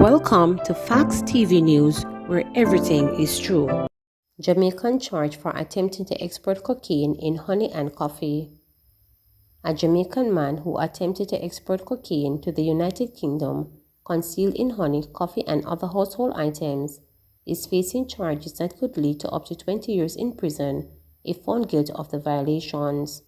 Welcome to Facts TV News, where everything is true. Jamaican charged for attempting to export cocaine in honey and coffee. A Jamaican man who attempted to export cocaine to the United Kingdom, concealed in honey, coffee, and other household items, is facing charges that could lead to up to 20 years in prison if found guilty of the violations.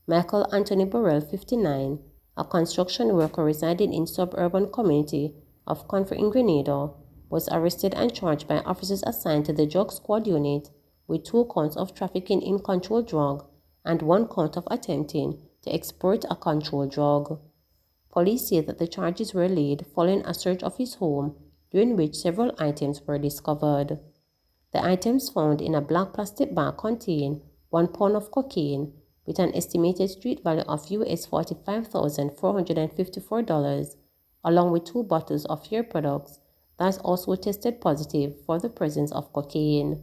Michael Anthony Burrell, 59, a construction worker residing in suburban community of Confer in Grenada, was arrested and charged by officers assigned to the drug squad unit with 2 counts of trafficking in controlled drug and 1 count of attempting to export a controlled drug. Police say that the charges were laid following a search of his home, during which several items were discovered. The items found in a black plastic bag contain 1 pound of cocaine with an estimated street value of US $45,454, along with 2 bottles of hair products that also tested positive for the presence of cocaine.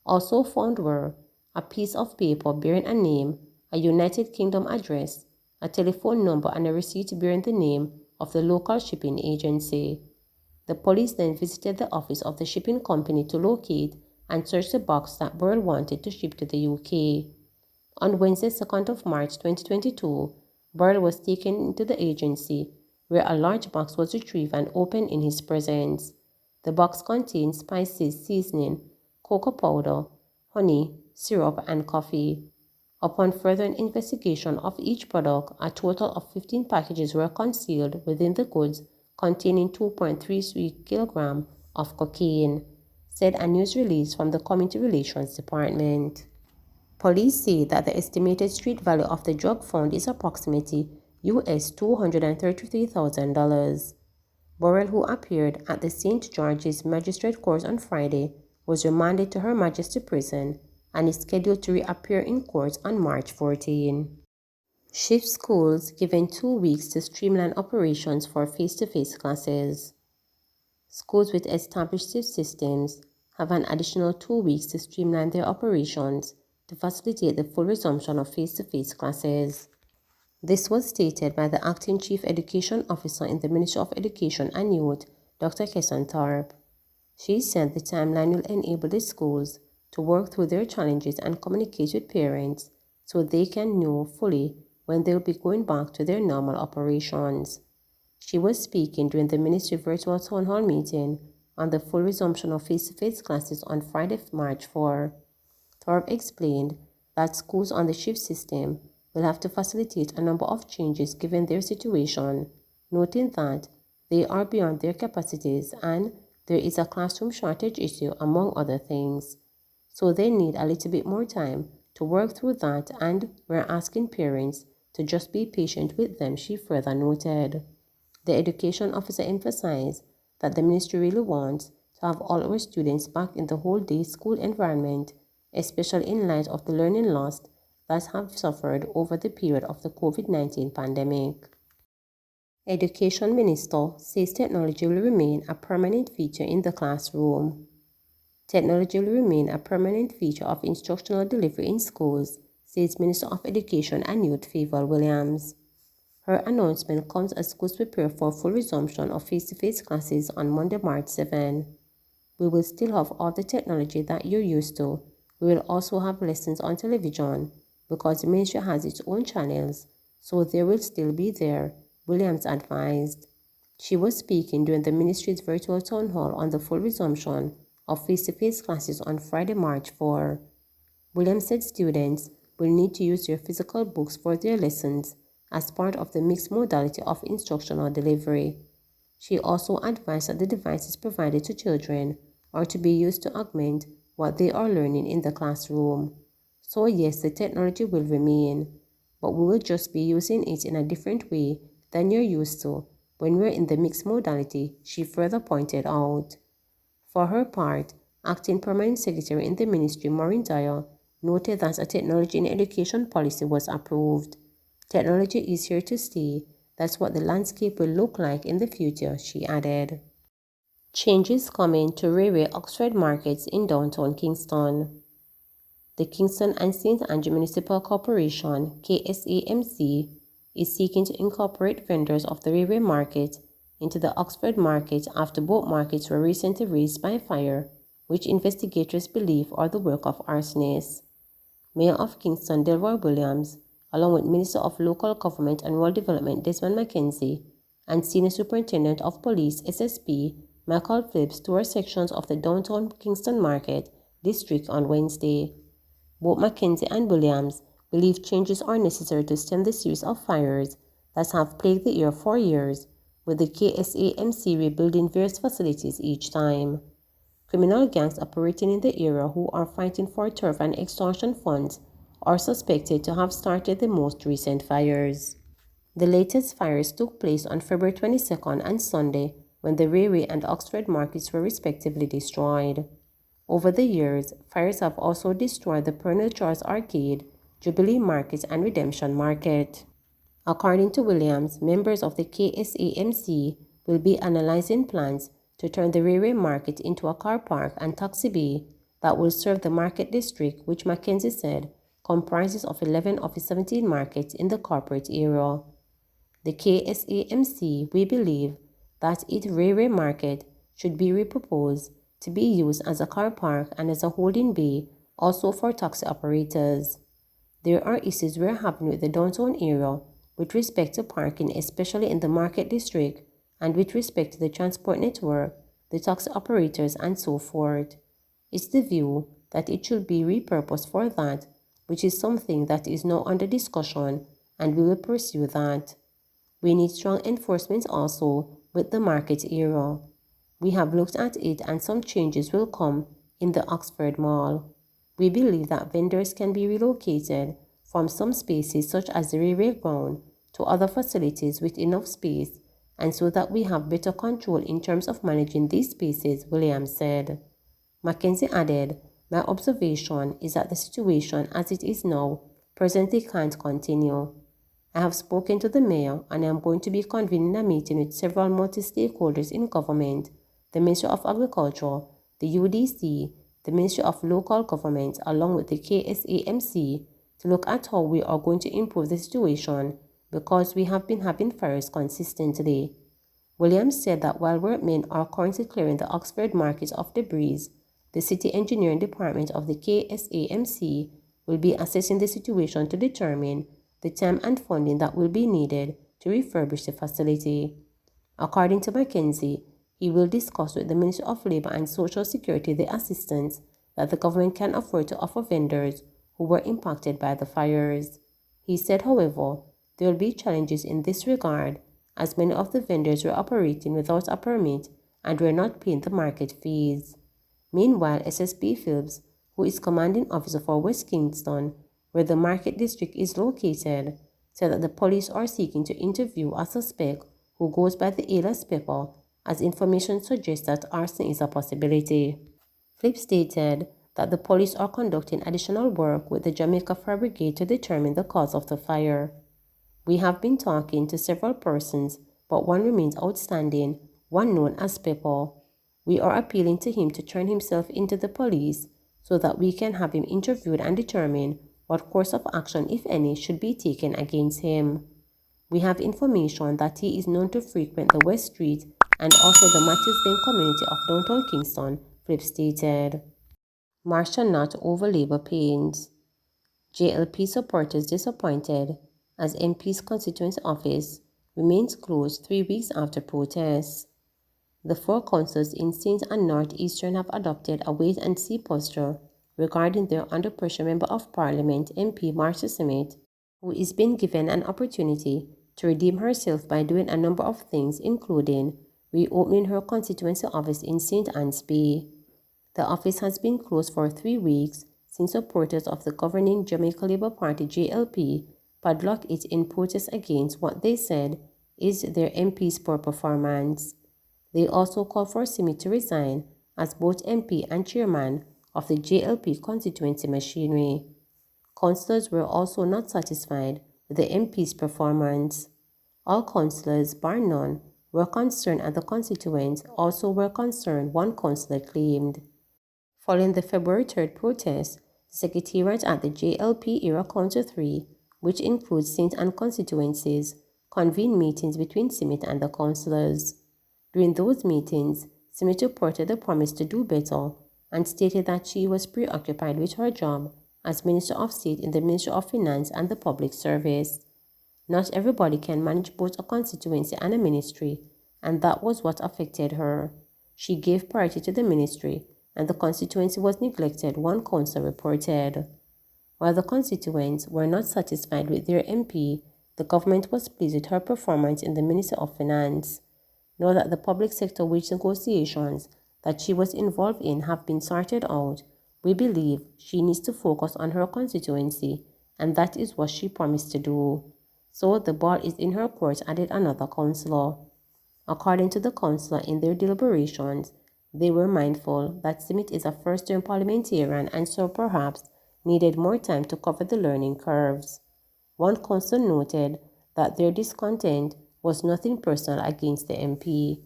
Also found were a piece of paper bearing a name, a United Kingdom address, a telephone number, and a receipt bearing the name of the local shipping agency. The police then visited the office of the shipping company to locate and search the box that Burrell wanted to ship to the UK. On Wednesday, 2nd of March 2022, Burrell was taken into the agency, where a large box was retrieved and opened in his presence. The box contained spices, seasoning, cocoa powder, honey, syrup, and coffee. Upon further investigation of each product, a total of 15 packages were concealed within the goods containing 2.33 kilograms of cocaine, said a news release from the Community Relations Department. Police say that the estimated street value of the drug found is approximately US $233,000. Burrell, who appeared at the St. George's Magistrate Court on Friday, was remanded to Her Majesty Prison and is scheduled to reappear in court on March 14. Shift schools given 2 weeks to streamline operations for face-to-face classes. Schools with established shift systems have an additional 2 weeks to streamline their operations to facilitate the full resumption of face-to-face classes. This was stated by the Acting Chief Education Officer in the Ministry of Education and Youth, Dr. Kesson Thorpe. She said the timeline will enable the schools to work through their challenges and communicate with parents so they can know fully when they will be going back to their normal operations. She was speaking during the Ministry virtual town hall meeting on the full resumption of face-to-face classes on Friday, March 4. Thorpe explained that schools on the shift system will have to facilitate a number of changes given their situation, noting that they are beyond their capacities and there is a classroom shortage issue, among other things. So they need a little bit more time to work through that, and we're asking parents to just be patient with them, she further noted. The education officer emphasized that the ministry really wants to have all our students back in the whole-day school environment, especially in light of the learning loss that have suffered over the period of the COVID-19 pandemic. Education Minister says technology will remain a permanent feature in the classroom. Technology will remain a permanent feature of instructional delivery in schools, says Minister of Education and Youth Favour Williams. Her announcement comes as schools prepare for full resumption of face-to-face classes on Monday, March 7. We will still have all the technology that you're used to. We will also have lessons on television because the ministry has its own channels, so they will still be there, Williams advised. She was speaking during the ministry's virtual town hall on the full resumption of face-to-face classes on Friday, March 4. Williams said students will need to use their physical books for their lessons as part of the mixed modality of instructional delivery. She also advised that the devices provided to children are to be used to augment what they are learning in the classroom. So yes, the technology will remain, but we will just be using it in a different way than you're used to when we're in the mixed modality, she further pointed out. For her part, Acting Permanent Secretary in the Ministry, Maureen Dyer, noted that a technology in education policy was approved. Technology is here to stay. That's what the landscape will look like in the future, she added. Changes coming to railway Oxford markets in downtown Kingston. The Kingston and St. Andrew Municipal Corporation, KSAMC, is seeking to incorporate vendors of the railway market into the Oxford market after both markets were recently razed by fire, which investigators believe are the work of arsonists. Mayor of Kingston Delroy Williams, along with Minister of Local Government and Rural Development Desmond McKenzie, and Senior Superintendent of Police SSP Michael Phillips toured sections of the downtown Kingston Market district on Wednesday. Both McKenzie and Williams believe changes are necessary to stem the series of fires that have plagued the area for years, with the KSAMC rebuilding various facilities each time. Criminal gangs operating in the area who are fighting for turf and extortion funds are suspected to have started the most recent fires. The latest fires took place on February 22nd and Sunday, when the Railway and Oxford markets were respectively destroyed. Over the years, fires have also destroyed the Pernod Charles Arcade, Jubilee Market and Redemption Market. According to Williams, members of the KSAMC will be analyzing plans to turn the Railway Market into a car park and taxi bay that will serve the market district, which McKenzie said comprises of 11 of the 17 markets in the corporate area. The KSAMC, we believe that its Railway Market should be repurposed to be used as a car park and as a holding bay also for taxi operators. There are issues we're having with the downtown area with respect to parking, especially in the market district, and with respect to the transport network, the taxi operators, and so forth. It's the view that it should be repurposed for that, which is something that is now under discussion, and we will pursue that. We need strong enforcement also with the market area. We have looked at it and some changes will come in the Oxford Mall. We believe that vendors can be relocated from some spaces such as the railway ground to other facilities with enough space, and so that we have better control in terms of managing these spaces, Williams said. Mackenzie added, "My observation is that the situation as it is now presently can't continue. I have spoken to the mayor and I am going to be convening a meeting with several multi-stakeholders in government, the Ministry of Agriculture, the UDC, the Ministry of Local Government, along with the KSAMC, to look at how we are going to improve the situation because we have been having fires consistently." Williams said that while workmen are currently clearing the Oxford market of debris, the City Engineering Department of the KSAMC will be assessing the situation to determine the time and funding that will be needed to refurbish the facility. According to McKenzie, he will discuss with the Ministry of Labour and Social Security the assistance that the government can afford to offer vendors who were impacted by the fires. He said, however, there will be challenges in this regard, as many of the vendors were operating without a permit and were not paying the market fees. Meanwhile, SSP Phillips, who is commanding officer for West Kingston, where the market district is located, said that the police are seeking to interview a suspect who goes by the alias Pepper, as information suggests that arson is a possibility. Flip stated that the police are conducting additional work with the Jamaica Fire Brigade to determine the cause of the fire. "We have been talking to several persons, but one remains outstanding, one known as Pepper. We are appealing to him to turn himself into the police so that we can have him interviewed and determine what course of action, if any, should be taken against him. We have information that he is known to frequent the West Street and also the Matthews Lane community of downtown Kingston," Flip stated. Marcia not over Labour pains. JLP supporters disappointed as MP's constituency office remains closed 3 weeks after protests. The four councils in Saint and North Eastern have adopted a wait-and-see posture regarding their under-pressure Member of Parliament MP Marcia Smith, who is being given an opportunity to redeem herself by doing a number of things, including reopening her constituency office in St. Anne's Bay. The office has been closed for 3 weeks since supporters of the governing Jamaica Labour Party JLP padlocked it in protest against what they said is their MP's poor performance. They also called for Smith to resign as both MP and chairman of the JLP constituency machinery. Councillors were also not satisfied with the MP's performance. All councillors, bar none, were concerned and the constituents also were concerned, one councillor claimed. Following the February 3rd protest, the Secretariat at the JLP Era Counter 3, which includes St. Anne constituencies, convened meetings between Smith and the councillors. During those meetings, Smith reported the promise to do better and stated that she was preoccupied with her job as Minister of State in the Ministry of Finance and the Public Service. Not everybody can manage both a constituency and a ministry, and that was what affected her. She gave priority to the ministry, and the constituency was neglected, one councillor reported. While the constituents were not satisfied with their MP, the government was pleased with her performance in the Ministry of Finance. Now that the public sector wage negotiations that she was involved in have been sorted out, we believe she needs to focus on her constituency, and that is what she promised to do. So the ball is in her court, added another councillor. According to the councillor, in their deliberations, they were mindful that Smith is a first-term parliamentarian and so perhaps needed more time to cover the learning curves. One councillor noted that their discontent was nothing personal against the MP.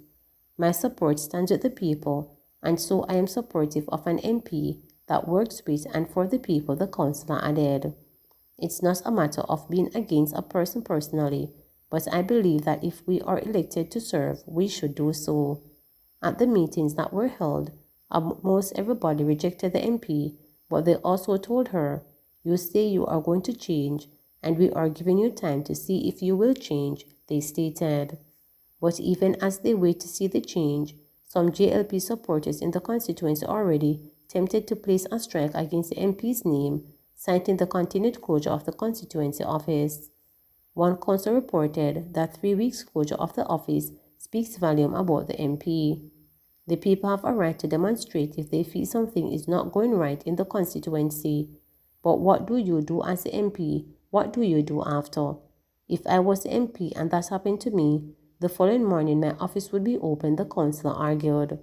My support stands with the people, and so I am supportive of an MP that works with and for the people, the councillor added. It's not a matter of being against a person personally, but I believe that if we are elected to serve, we should do so. At the meetings that were held, almost everybody rejected the MP, but they also told her, "You say you are going to change, and we are giving you time to see if you will change," they stated. But even as they wait to see the change, some JLP supporters in the constituency are already tempted to place a strike against the MP's name, citing the continued closure of the constituency office. One councillor reported that 3 weeks closure of the office speaks volume about the MP. The people have a right to demonstrate if they feel something is not going right in the constituency. But what do you do as the MP? What do you do after? If I was the MP and that happened to me, the following morning my office would be open, the councillor argued.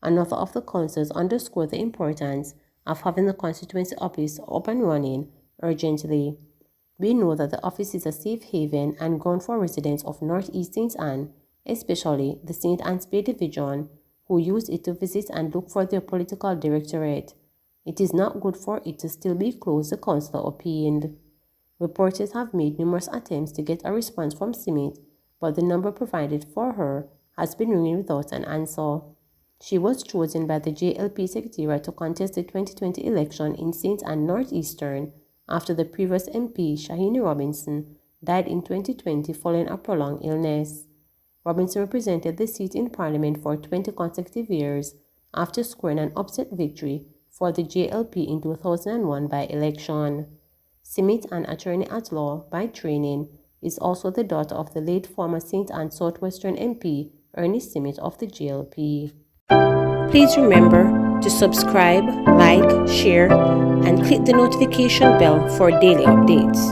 Another of the councillors underscored the importance of having the constituency office up and running urgently. We know that the office is a safe haven and ground for residents of North East St. Anne, especially the St. Anne's Bay Division, who use it to visit and look for their political directorate. It is not good for it to still be closed, the councillor opined. Reporters have made numerous attempts to get a response from Smith, but the number provided for her has been ringing without an answer. She was chosen by the JLP Secretariat to contest the 2020 election in St. Anne Northeastern after the previous MP, Shahini Robinson, died in 2020 following a prolonged illness. Robinson represented the seat in Parliament for 20 consecutive years after scoring an upset victory for the JLP in 2001 by-election. Smith, an attorney at law by training, is also the daughter of the late former St. Anne Southwestern MP, Ernest Smith of the JLP. Please remember to subscribe, like, share, and click the notification bell for daily updates.